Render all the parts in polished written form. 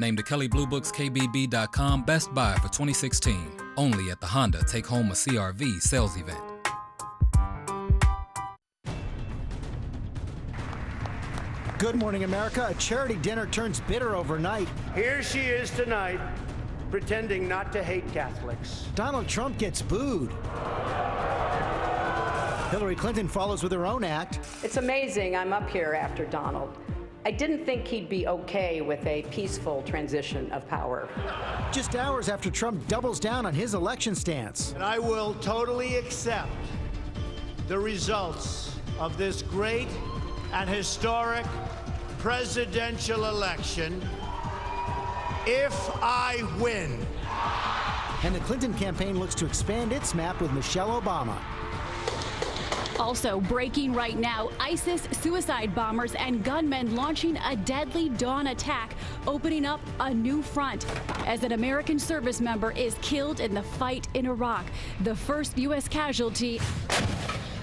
Named the Kelley Blue Book's KBB.com Best Buy for 2016. Only at the Honda Take Home a CRV sales event. Good morning, America. A charity dinner turns bitter overnight. Here she is tonight, pretending not to hate Catholics. Donald Trump gets booed. Hillary Clinton follows with her own act. It's amazing I'm up here after Donald. I didn't think he'd be okay with a peaceful transition of power. Just hours after Trump doubles down on his election stance. And I will totally accept the results of this great and historic presidential election if I win. And the Clinton campaign looks to expand its map with Michelle Obama. Also breaking right now, ISIS suicide bombers and gunmen launching a deadly dawn attack, opening up a new front as an American service member is killed in the fight in Iraq, the first U.S. casualty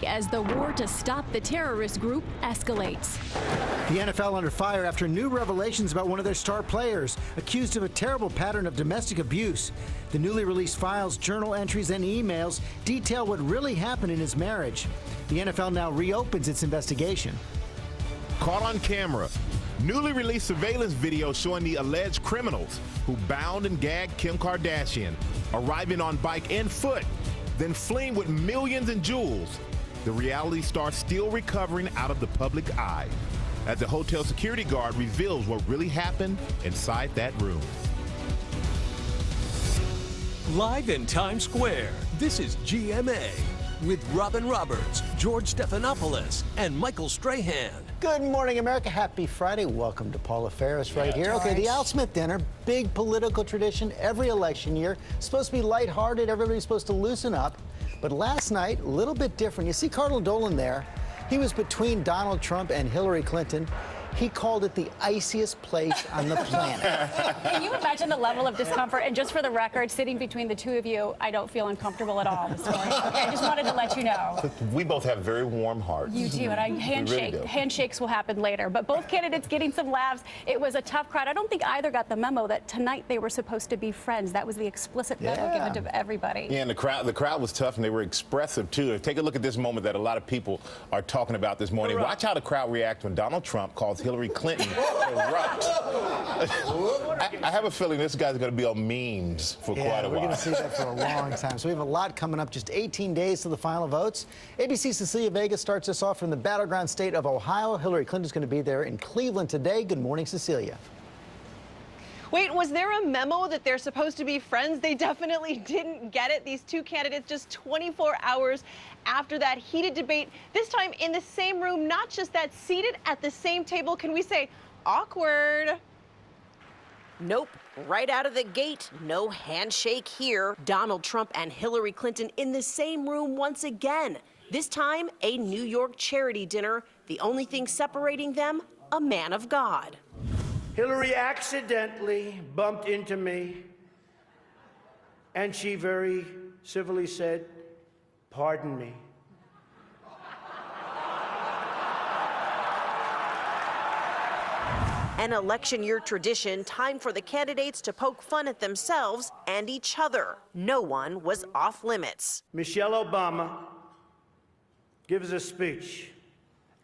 as the war to stop the terrorist group escalates. The NFL under fire after new revelations about one of their star players, accused of a terrible pattern of domestic abuse. The newly released files, journal entries, and emails detail what really happened in his marriage. The NFL now reopens its investigation. Caught on camera. Newly released surveillance video showing the alleged criminals who bound and gagged Kim Kardashian, arriving on bike and foot, then fleeing with millions in jewels. The reality star still recovering out of the public eye as the hotel security guard reveals what really happened inside that room. Live in Times Square, this is GMA with Robin Roberts, George Stephanopoulos, and Michael Strahan. Good morning, America. Happy Friday. Welcome to Paula Ferris right here. Okay, the Al Smith dinner, big political tradition every election year. Supposed to be lighthearted. Everybody's supposed to loosen up. But last night, a little bit different. You see Cardinal Dolan there. He was between Donald Trump and Hillary Clinton. He called it the iciest place on the planet. Can you imagine the level of discomfort? And just for the record, sitting between the two of you, I don't feel uncomfortable at all this morning. Okay, I just wanted to let you know. We both have very warm hearts. You do, and handshakes will happen later. But both candidates getting some laughs. It was a tough crowd. I don't think either got the memo that tonight they were supposed to be friends. That was the explicit memo given to everybody. Yeah, and the crowd was tough, and they were expressive too. Take a look at this moment that a lot of people are talking about this morning. Watch how the crowd reacts when Donald Trump calls Hillary Clinton corrupt. I have a feeling this guy's going to be on memes for quite a while. We're going to see that for a long time. So we have a lot coming up. Just 18 days to the final votes. ABC's Cecilia Vega starts us off from the battleground state of Ohio. Hillary Clinton's going to be there in Cleveland today. Good morning, Cecilia. Wait, was there a memo that they're supposed to be friends? They definitely didn't get it. These two candidates just 24 hours after that heated debate, this time in the same room, not just that, seated at the same table. Can we say awkward? Nope. Right out of the gate, no handshake here. Donald Trump and Hillary Clinton in the same room once again. This time, a New York charity dinner. The only thing separating them, a man of God. Hillary accidentally bumped into me, and she very civilly said, "Pardon me." An election year tradition, time for the candidates to poke fun at themselves and each other. No one was off limits. Michelle Obama gives a speech,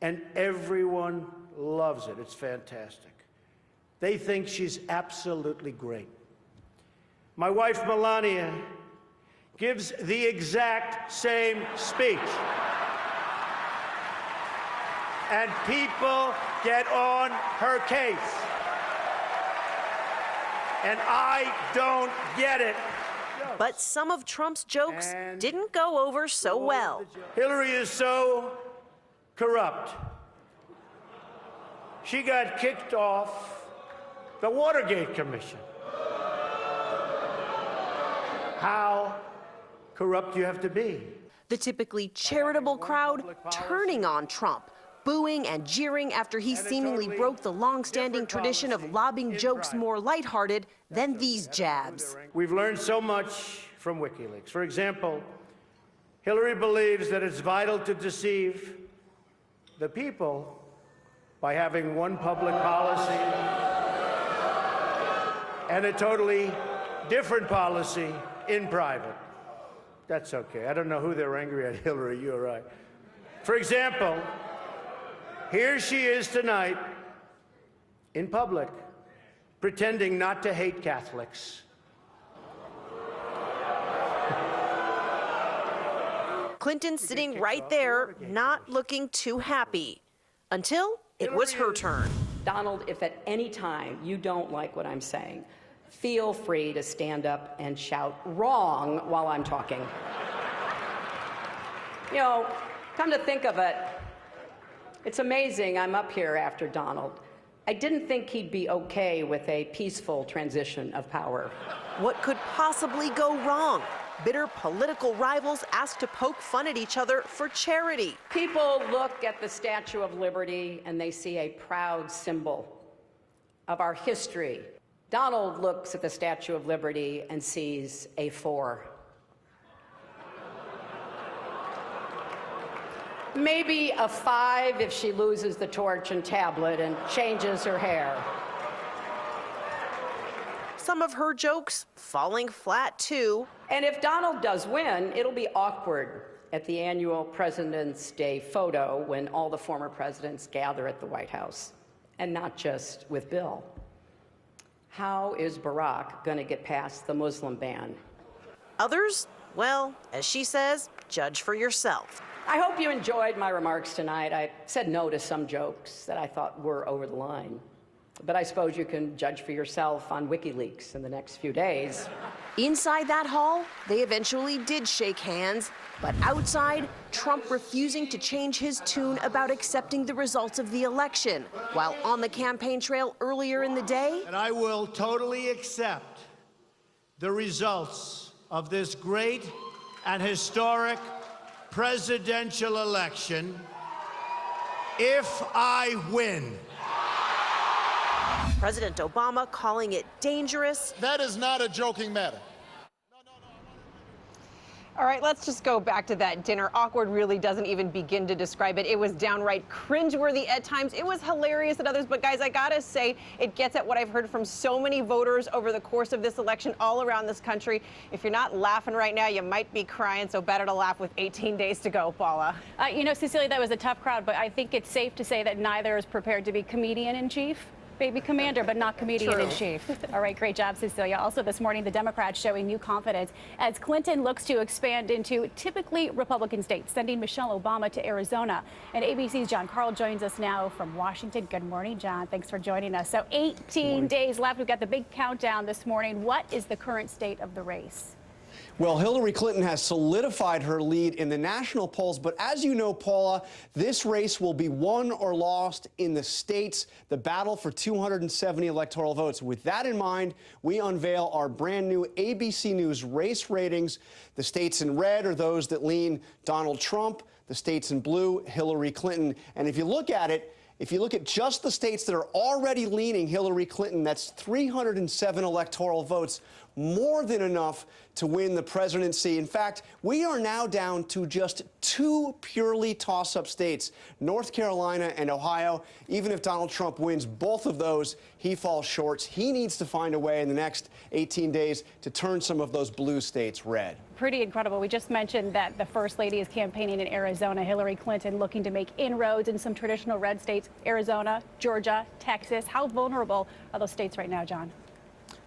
and everyone loves it. It's fantastic. They think she's absolutely great. My wife, Melania, gives the exact same speech. And people get on her case. And I don't get it. But some of Trump's jokes didn't go over so well. Hillary is so corrupt. She got kicked off the Watergate Commission. How corrupt you have to be. The typically charitable crowd turning on Trump, booing and jeering after he seemingly broke the long-standing tradition of lobbing jokes more lighthearted than these jabs. We've learned so much from WikiLeaks. For example, Hillary believes that it's vital to deceive the people by having one public policy and a totally different policy in private. That's okay. I don't know who they're angry at, Hillary, you're right. For example, here she is tonight in public, pretending not to hate Catholics. Clinton sitting right there, not looking too happy, until it was her turn. Donald, if at any time you don't like what I'm saying, feel free to stand up and shout wrong while I'm talking. You know, come to think of it, it's amazing I'm up here after Donald. I didn't think he'd be okay with a peaceful transition of power. What could possibly go wrong? Bitter political rivals asked to poke fun at each other for charity. People look at the Statue of Liberty and they see a proud symbol of our history. Donald looks at the Statue of Liberty and sees a 4. Maybe a 5 if she loses the torch and tablet and changes her hair. Some of her jokes falling flat, too. And if Donald does win, it'll be awkward at the annual President's Day photo when all the former presidents gather at the White House, and not just with Bill. How is Barack going to get past the Muslim ban? Others, well, as she says, judge for yourself. I hope you enjoyed my remarks tonight. I said no to some jokes that I thought were over the line. But I suppose you can judge for yourself on WikiLeaks in the next few days. Inside that hall, they eventually did shake hands. But outside, Trump refusing to change his tune about accepting the results of the election. While on the campaign trail earlier in the day, And I will totally accept the results of this great and historic presidential election if I win. President Obama calling it dangerous. That is not a joking matter. All right, let's just go back to that dinner. Awkward really doesn't even begin to describe it. It was downright cringeworthy at times. It was hilarious at others. But guys, I gotta say, it gets at what I've heard from so many voters over the course of this election all around this country. If you're not laughing right now, you might be crying. So better to laugh with 18 days to go, Paula. You know, Cecilia, that was a tough crowd, but I think it's safe to say that neither is prepared to be comedian-in-chief. Baby commander, but not comedian-in-chief. All right, great job, Cecilia. Also this morning, the Democrats showing new confidence as Clinton looks to expand into typically Republican states, sending Michelle Obama to Arizona. And ABC's John Carl joins us now from Washington. Good morning, John. Thanks for joining us. So 18 days left. We've got the big countdown this morning. What is the current state of the race? Well, Hillary Clinton has solidified her lead in the national polls, but as you know, Paula, this race will be won or lost in the states, the battle for 270 electoral votes. With that in mind, we unveil our brand new ABC News race ratings. The states in red are those that lean Donald Trump, the states in blue, Hillary Clinton. And if you look at it, if you look at just the states that are already leaning Hillary Clinton, that's 307 electoral votes, more than enough to win the presidency. In fact, we are now down to just 2 purely toss-up states, North Carolina and Ohio. Even if Donald Trump wins both of those, he falls short. He needs to find a way in the next 18 days to turn some of those blue states red. Pretty incredible. We just mentioned that the First Lady is campaigning in Arizona. Hillary Clinton looking to make inroads in some traditional red states, Arizona, Georgia, Texas. How vulnerable are those states right now, John?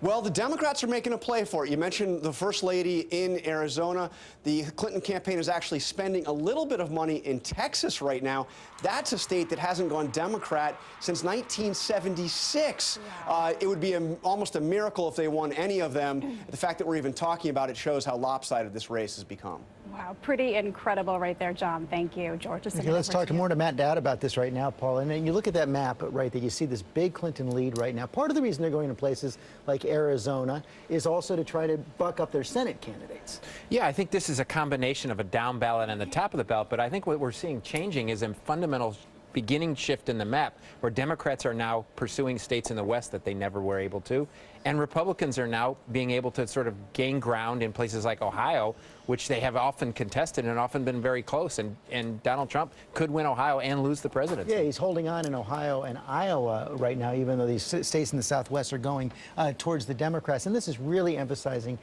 Well, the Democrats are making a play for it. You mentioned the First Lady in Arizona. The Clinton campaign is actually spending a little bit of money in Texas right now. That's a state that hasn't gone Democrat since 1976. It would be almost a miracle if they won any of them. The fact that we're even talking about it shows how lopsided this race has become. Wow, pretty incredible right there, John. Thank you, George. Okay, let's talk more to Matt Dowd about this right now, Paul. And then you look at that map right there, you see this big Clinton lead right now. Part of the reason they're going to places like Arizona is also to try to buck up their Senate candidates. Yeah, I think this is a combination of a down ballot and the top of the ballot, but I think what we're seeing changing is a fundamental beginning shift in the map where Democrats are now pursuing states in the West that they never were able to. And Republicans are now being able to sort of gain ground in places like Ohio, which they have often contested and often been very close. And Donald Trump could win Ohio and lose the presidency. Yeah, he's holding on in Ohio and Iowa right now, even though these states in the Southwest are going towards the Democrats. And this is really emphasizing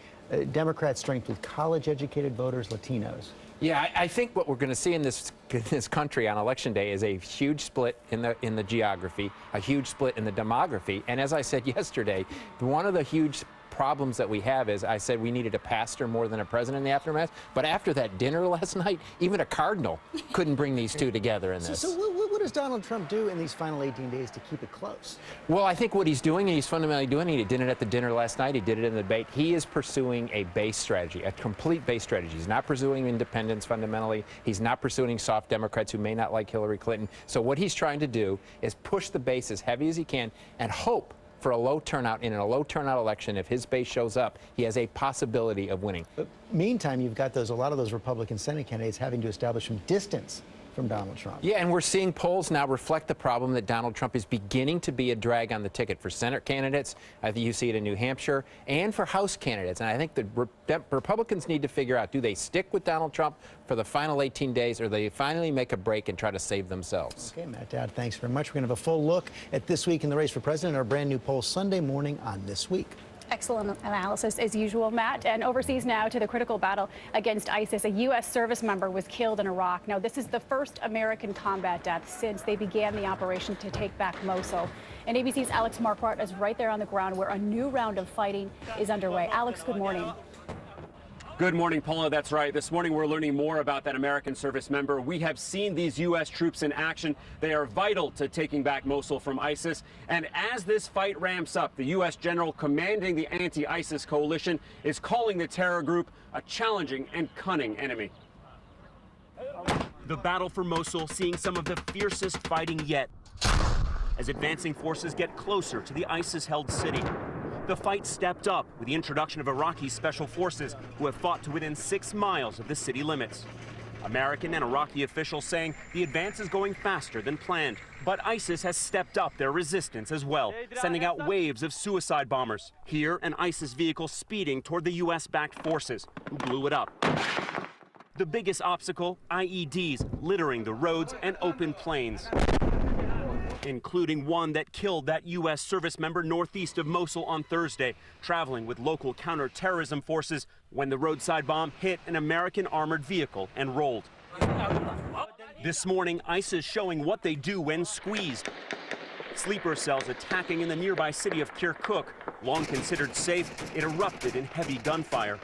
Democrat strength with college-educated voters, Latinos. Yeah, I think what we're going to see in this country on Election Day is a huge split in the geography, a huge split in the demography, and as I said yesterday, one of the huge problems that we have is I said we needed a pastor more than a president in the aftermath, but after that dinner last night, even a cardinal couldn't bring these two together in this. So what does Donald Trump do in these final 18 days to keep it close? Well, I think what he's doing, he's fundamentally doing, he did it at the dinner last night, he did it in the debate, he is pursuing a base strategy, a complete base strategy. He's not pursuing independents fundamentally, he's not pursuing soft Democrats who may not like Hillary Clinton. So what he's trying to do is push the base as heavy as he can and hope for a low turnout. In a low turnout election, if his base shows up, he has a possibility of winning. But meantime, you've got a lot of those Republican Senate candidates having to establish some distance from Donald Trump. Yeah, and we're seeing polls now reflect the problem that Donald Trump is beginning to be a drag on the ticket for Senate candidates. I think you see it in New Hampshire, and for House candidates. And I think the Republicans need to figure out, do they stick with Donald Trump for the final 18 days, or they finally make a break and try to save themselves? Okay, Matt Dowd, thanks very much. We're going to have a full look at this week in the race for president, our brand new poll Sunday morning on This Week. Excellent analysis as usual, Matt. And overseas now to the critical battle against ISIS. A U.S. service member was killed in Iraq. Now, this is the first American combat death since they began the operation to take back Mosul. And ABC's Alex Marquardt is right there on the ground where a new round of fighting is underway. Alex, good morning. Good morning, Paula. That's right. This morning, we're learning more about that American service member. We have seen these U.S. troops in action. They are vital to taking back Mosul from ISIS. And as this fight ramps up, the U.S. general commanding the anti-ISIS coalition is calling the terror group a challenging and cunning enemy. The battle for Mosul seeing some of the fiercest fighting yet as advancing forces get closer to the ISIS-held city. The fight stepped up with the introduction of Iraqi special forces who have fought to within 6 miles of the city limits. American and Iraqi officials saying the advance is going faster than planned. But ISIS has stepped up their resistance as well, sending out waves of suicide bombers. Here, an ISIS vehicle speeding toward the U.S.-backed forces, who blew it up. The biggest obstacle, IEDs littering the roads and open plains, including one that killed that U.S. service member northeast of Mosul on Thursday, traveling with local counterterrorism forces when the roadside bomb hit an American armored vehicle and rolled. This morning, ISIS showing what they do when squeezed. Sleeper cells attacking in the nearby city of Kirkuk. Long considered safe, it erupted in heavy gunfire.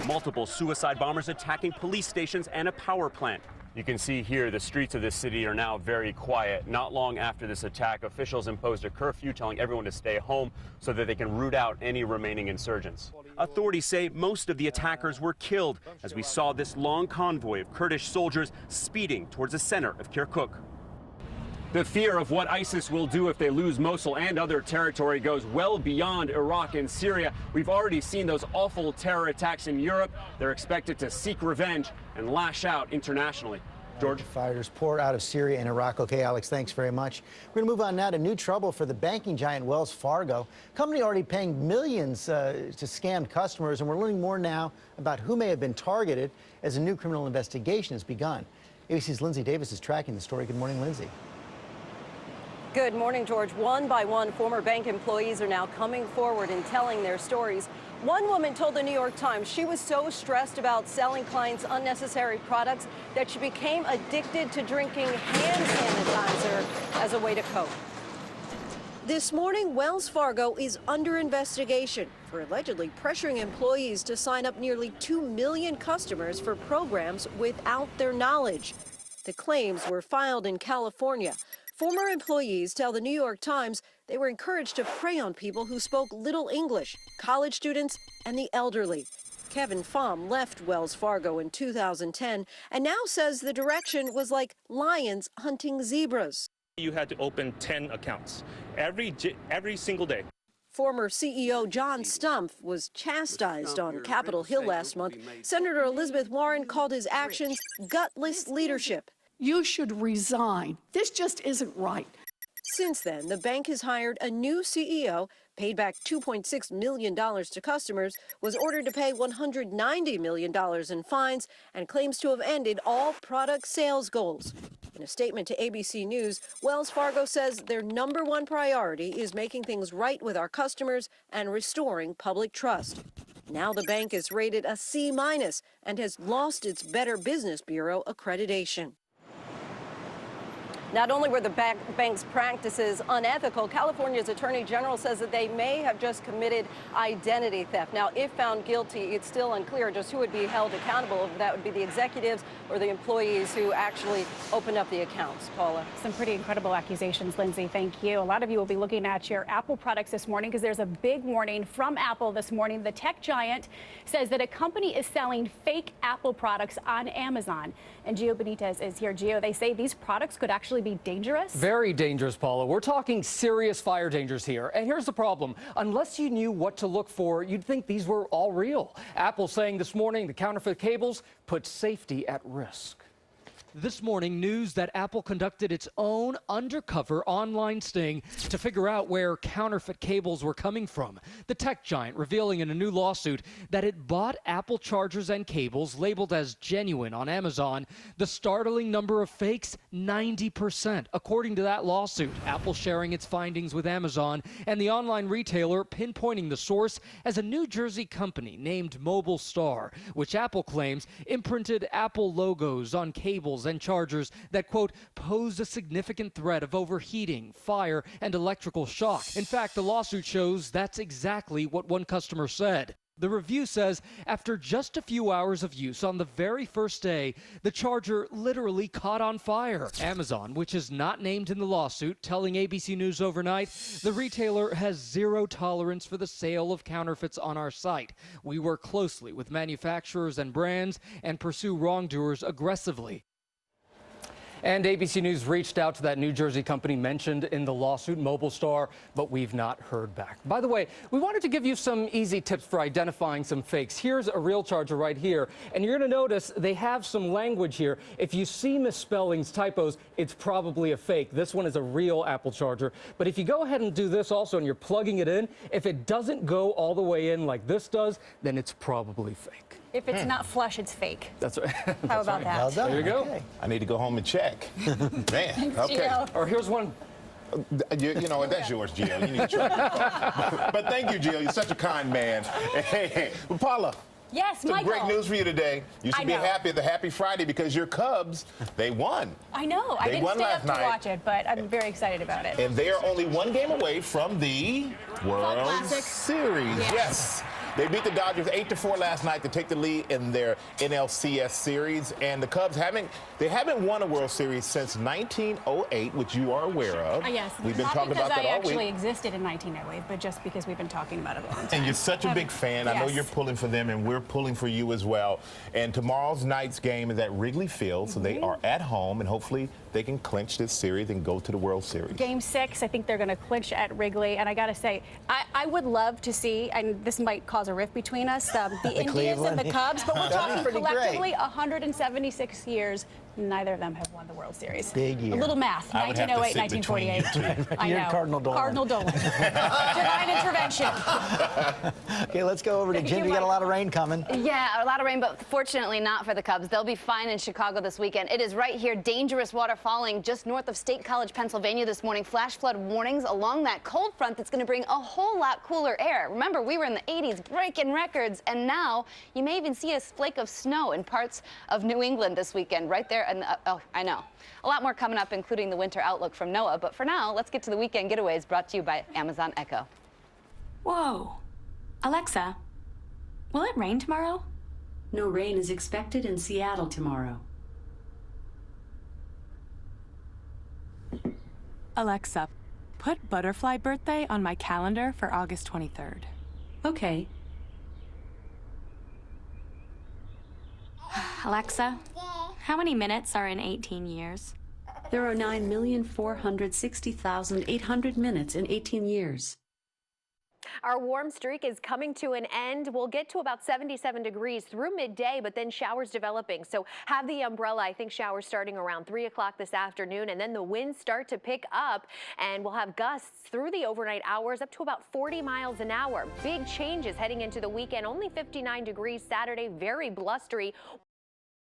Multiple suicide bombers attacking police stations and a power plant. You can see here the streets of this city are now very quiet. Not long after this attack, officials imposed a curfew telling everyone to stay home so that they can root out any remaining insurgents. Authorities say most of the attackers were killed as we saw this long convoy of Kurdish soldiers speeding towards the center of Kirkuk. The fear of what ISIS will do if they lose Mosul and other territory goes well beyond Iraq and Syria. We've already seen those awful terror attacks in Europe. They're expected to seek revenge and lash out internationally. George? Fighters pour out of Syria and Iraq. Okay, Alex, thanks very much. We're going to move on now to new trouble for the banking giant Wells Fargo. Company already paying millions to scammed customers, and we're learning more now about who may have been targeted as a new criminal investigation has begun. ABC's Lindsay Davis is tracking the story. Good morning, Lindsay. Good morning, George. One by one, former bank employees are now coming forward and telling their stories. One woman told the New York Times she was so stressed about selling clients unnecessary products that she became addicted to drinking hand sanitizer as a way to cope. This morning, Wells Fargo is under investigation for allegedly pressuring employees to sign up nearly 2 million customers for programs without their knowledge. The claims were filed in California. Former employees tell the New York Times they were encouraged to prey on people who spoke little English, college students, and the elderly. Kevin Pham left Wells Fargo in 2010 and now says the direction was like lions hunting zebras. You had to open 10 accounts every single day. Former CEO John Stumpf was chastised on Capitol Hill last month. Senator Elizabeth Warren called his actions gutless leadership. You should resign. This just isn't right. Since then, the bank has hired a new CEO, paid back $2.6 million to customers, was ordered to pay $190 million in fines, and claims to have ended all product sales goals. In a statement to ABC News, Wells Fargo says their #1 priority is making things right with our customers and restoring public trust. Now the bank is rated a C- and has lost its Better Business Bureau accreditation. Not only were the bank's practices unethical, California's Attorney General says that they may have just committed identity theft. Now, if found guilty, it's still unclear just who would be held accountable. If that would be the executives or the employees who actually opened up the accounts. Paula. Some pretty incredible accusations, Lindsay. Thank you. A lot of you will be looking at your Apple products this morning because there's a big warning from Apple this morning. The tech giant says that a company is selling fake Apple products on Amazon. And Gio Benitez is here. Gio, they say these products could actually be dangerous? Very dangerous, Paula. We're talking serious fire dangers here. And here's the problem. Unless you knew what to look for, you'd think these were all real. Apple saying this morning the counterfeit cables put safety at risk. This morning, news that Apple conducted its own undercover online sting to figure out where counterfeit cables were coming from. The tech giant revealing in a new lawsuit that it bought Apple chargers and cables labeled as genuine on Amazon. The startling number of fakes, 90%. According to that lawsuit, Apple sharing its findings with Amazon and the online retailer pinpointing the source as a New Jersey company named Mobile Star, which Apple claims imprinted Apple logos on cables and chargers that, quote, pose a significant threat of overheating, fire, and electrical shock. In fact, the lawsuit shows that's exactly what one customer said. The review says after just a few hours of use on the very first day, the charger literally caught on fire. Amazon, which is not named in the lawsuit, telling ABC News overnight, the retailer has zero tolerance for the sale of counterfeits on our site. We work closely with manufacturers and brands and pursue wrongdoers aggressively. And ABC News reached out to that New Jersey company mentioned in the lawsuit, Mobile Star, but we've not heard back. By the way, we wanted to give you some easy tips for identifying some fakes. Here's a real charger right here, and you're going to notice they have some language here. If you see misspellings, typos, it's probably a fake. This one is a real Apple charger. But if you go ahead and do this also and you're plugging it in, if it doesn't go all the way in like this does, then it's probably fake. If it's not flush, it's fake. That's right. How about that? Well done. There you go. Okay. I need to go home and check. Man, Thanks, okay. Gio. Or here's one. You know what? That's yours, Gio. You need to try. But thank you, Gio. You're such a kind man. Hey, well, Paula. Yes, Some Michael. great news for you today. You should be know. happy at the Happy Friday because your Cubs, they won. I know. I They didn't won stay up last to night. watch it, but I'm very excited about it. And they are only one game away from the World Classic. Series. Yes. They beat the Dodgers 8-4 last night to take the lead in their NLCS series. And the Cubs haven't won a World Series since 1908, which you are aware of. Yes. We've been Not talking about that all because I actually week. existed in 1908, but just because we've been talking about it a long time. And you're such a big fan. I know Yes. you're pulling for them, and we're pulling for you as well. And tomorrow's night's game is at Wrigley Field, so they are at home, and hopefully they can clinch this series and go to the World Series. Game 6, I think they're going to clinch at Wrigley. And I got to say, I would love to see, and this might cause a rift between us, the Indians Cleveland. and the Cubs, but we're That'd be talking pretty collectively great. 176 years. Neither of them have won the World Series. Big year. A little math. I would have to 1908, sit between 1948. you two. I You're know. Cardinal Dolan. Cardinal Dolan. Divine intervention. Okay, let's go over to Jen. We got a lot of rain coming. Yeah, a lot of rain, but fortunately not for the Cubs. They'll be fine in Chicago this weekend. It is right here. Dangerous water falling just north of State College, Pennsylvania this morning. Flash flood warnings along that cold front that's going to bring a whole lot cooler air. Remember, we were in the 80s breaking records, and now you may even see a flake of snow in parts of New England this weekend, right there. And oh, I know. A lot more coming up, including the winter outlook from NOAA. But for now, let's get to the weekend getaways brought to you by Amazon Echo. Whoa. Alexa, will it rain tomorrow? No rain is expected in Seattle tomorrow. Alexa, put Butterfly Birthday on my calendar for August 23rd. Okay. Alexa, how many minutes are in 18 years? There are 9,460,800 minutes in 18 years. Our warm streak is coming to an end. We'll get to about 77 degrees through midday, but then showers developing. So have the umbrella. I think showers starting around 3 o'clock this afternoon, and then the winds start to pick up, and we'll have gusts through the overnight hours up to about 40 miles an hour. Big changes heading into the weekend. Only 59 degrees Saturday, very blustery.